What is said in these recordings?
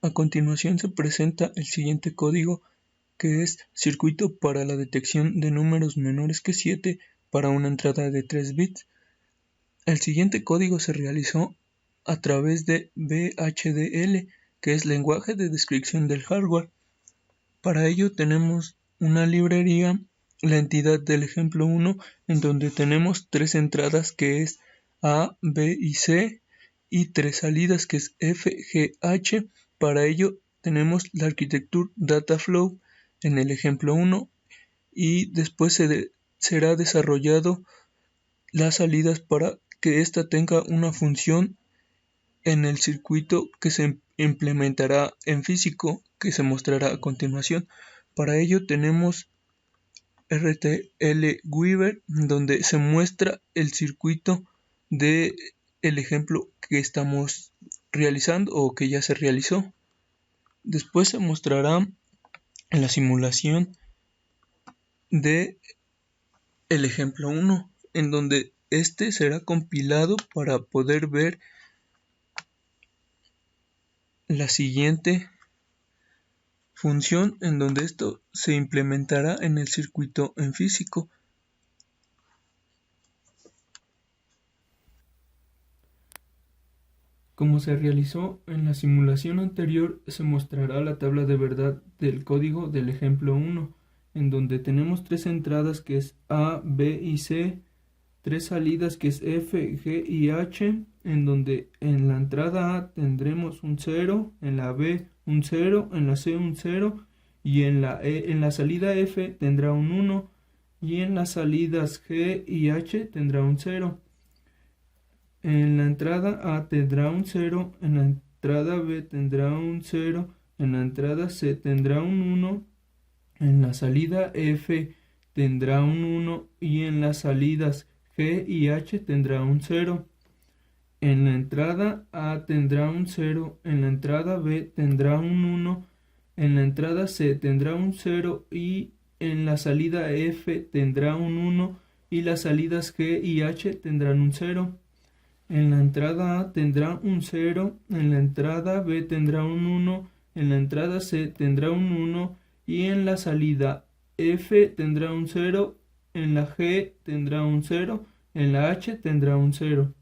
A continuación se presenta el siguiente código, que es circuito para la detección de números menores que 7 para una entrada de 3 bits. El siguiente código se realizó a través de VHDL, que es lenguaje de descripción del hardware. Para ello tenemos una librería, la entidad del ejemplo 1, en donde tenemos 3 entradas, que es A, B y C, y 3 salidas, que es F, G, H. Para ello tenemos la arquitectura Dataflow en el ejemplo 1, y después será desarrollado las salidas para que ésta tenga una función en el circuito que se implementará en físico, que se mostrará a continuación. Para ello tenemos RTL-Weaver, donde se muestra el circuito del ejemplo que estamos realizando o que ya se realizó. Después se mostrará la simulación de el ejemplo 1, en donde este será compilado para poder ver la siguiente función, en donde esto se implementará en el circuito en físico. Como se realizó en la simulación anterior, se mostrará la tabla de verdad del código del ejemplo 1, en donde tenemos 3 entradas, que es A, B y C, 3 salidas, que es F, G y H, en donde en la entrada A tendremos un 0, en la B un 0, en la C un 0, y en la salida F tendrá un 1, y en las salidas G y H tendrá un 0. En la entrada A tendrá un 0, en la entrada B tendrá un 0, en la entrada C tendrá un 1, en la salida F tendrá un 1, y en las salidas G y H tendrá un 0. En la entrada A tendrá un 0, en la entrada B tendrá un 1, en la entrada C tendrá un 0, y en la salida F tendrá un 1, y las salidas G y H tendrán un 0. En la entrada A tendrá un 0, en la entrada B tendrá un 1, en la entrada C tendrá un 1, y en la salida F tendrá un 0, en la G tendrá un 0, en la H tendrá un 0.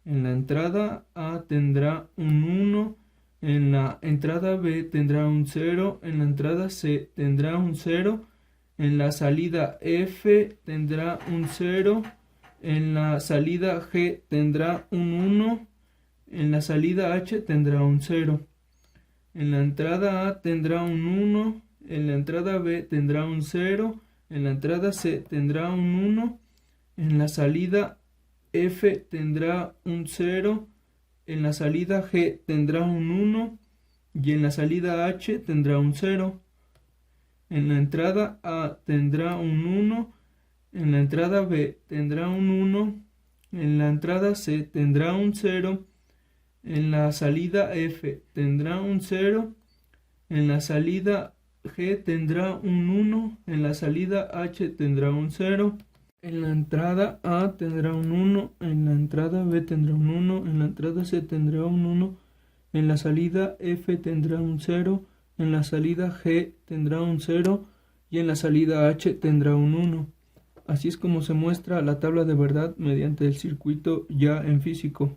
En la entrada A tendrá un 1, en la entrada B tendrá un 0, en la entrada C tendrá un 0, en la salida F tendrá un 0, en la salida G tendrá un 1, en la salida H tendrá un 0. En la entrada A tendrá un 1, en la entrada B tendrá un 0, en la entrada C tendrá un 1, en la salida F tendrá un 0, en la salida G tendrá un 1, y en la salida H tendrá un 0. En la entrada A tendrá un 1, en la entrada B tendrá un 1, en la entrada C tendrá un 0, en la salida F tendrá un 0, en la salida G tendrá un 1, en la salida H tendrá un 0, en la entrada A tendrá un 1, en la entrada B tendrá un 1, en la entrada C tendrá un 1, en la salida F tendrá un 0, en la salida G tendrá un 0, y en la salida H tendrá un 1. Así es como se muestra la tabla de verdad mediante el circuito ya en físico.